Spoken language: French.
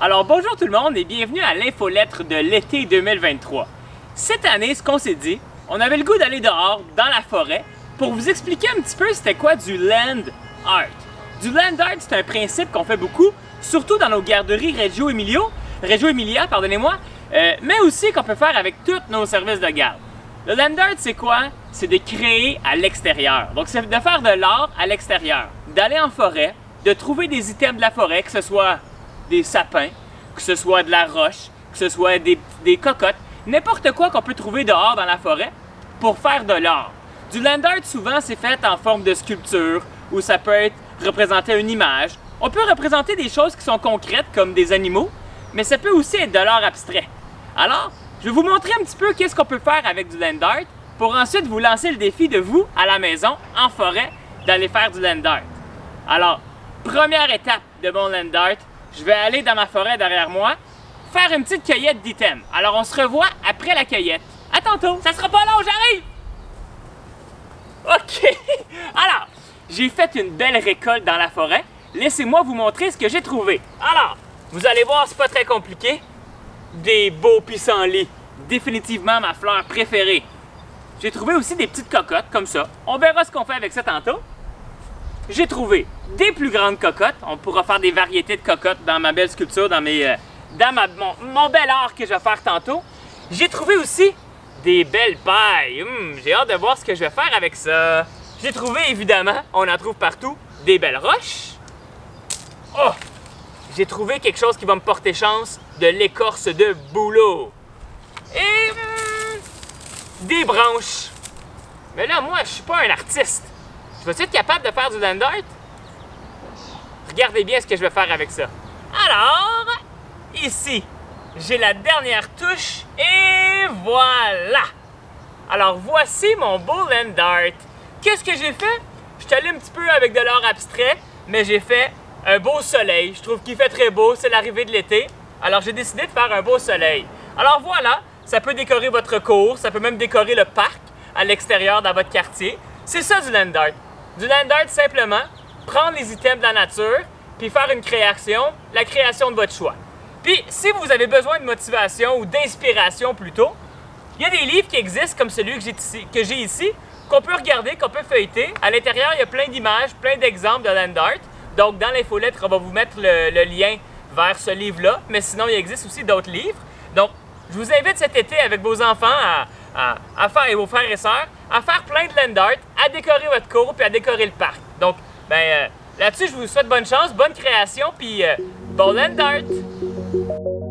Alors bonjour tout le monde et bienvenue à l'infolettre de l'été 2023. Cette année, ce qu'on s'est dit, on avait le goût d'aller dehors, dans la forêt, pour vous expliquer un petit peu c'était quoi du land art. Du land art, c'est un principe qu'on fait beaucoup, surtout dans nos garderies Reggio Emilia, pardonnez-moi, mais aussi qu'on peut faire avec tous nos services de garde. Le land art, c'est quoi? C'est de créer à l'extérieur. Donc c'est de faire de l'art à l'extérieur, d'aller en forêt, de trouver des items de la forêt, que ce soit des sapins, que ce soit de la roche, que ce soit des cocottes, n'importe quoi qu'on peut trouver dehors dans la forêt pour faire de l'art. Du land art, souvent, c'est fait en forme de sculpture, ou ça peut être représenter une image. On peut représenter des choses qui sont concrètes, comme des animaux, mais ça peut aussi être de l'art abstrait. Alors, je vais vous montrer un petit peu qu'est-ce qu'on peut faire avec du land art, pour ensuite vous lancer le défi de vous, à la maison, en forêt, d'aller faire du land art. Alors, première étape de mon land art, je vais aller dans ma forêt derrière moi, faire une petite cueillette d'items. Alors on se revoit après la cueillette. À tantôt! Ça sera pas long, j'arrive! OK! Alors, j'ai fait une belle récolte dans la forêt. Laissez-moi vous montrer ce que j'ai trouvé. Alors, vous allez voir, c'est pas très compliqué. Des beaux pissenlits. Définitivement ma fleur préférée. J'ai trouvé aussi des petites cocottes, comme ça. On verra ce qu'on fait avec ça tantôt. J'ai trouvé des plus grandes cocottes. On pourra faire des variétés de cocottes dans ma belle sculpture, dans mon bel art que je vais faire tantôt. J'ai trouvé aussi des belles pailles. J'ai hâte de voir ce que je vais faire avec ça. J'ai trouvé, évidemment, on en trouve partout, des belles roches. Oh! J'ai trouvé quelque chose qui va me porter chance, de l'écorce de bouleau. Et des branches. Mais là, moi, je suis pas un artiste. Je vais être capable de faire du land art? Regardez bien ce que je vais faire avec ça. Alors, ici, j'ai la dernière touche et voilà! Alors, voici mon beau land art. Qu'est-ce que j'ai fait? Je suis allé un petit peu avec de l'art abstrait, mais j'ai fait un beau soleil. Je trouve qu'il fait très beau, c'est l'arrivée de l'été. Alors, j'ai décidé de faire un beau soleil. Alors voilà, ça peut décorer votre cour, ça peut même décorer le parc à l'extérieur dans votre quartier. C'est ça du land art. Du land art, simplement, prendre les items de la nature, puis faire une création, la création de votre choix. Puis, si vous avez besoin de motivation ou d'inspiration plutôt, il y a des livres qui existent comme celui que j'ai ici, qu'on peut regarder, qu'on peut feuilleter. À l'intérieur, il y a plein d'images, plein d'exemples de land art. Donc, dans l'infolettre, on va vous mettre le lien vers ce livre-là, mais sinon, il existe aussi d'autres livres. Donc, je vous invite cet été avec vos enfants à faire, et vos frères et sœurs, à faire plein de land art, à décorer votre cour puis à décorer le parc. Donc, là-dessus, je vous souhaite bonne chance, bonne création, puis bon land art!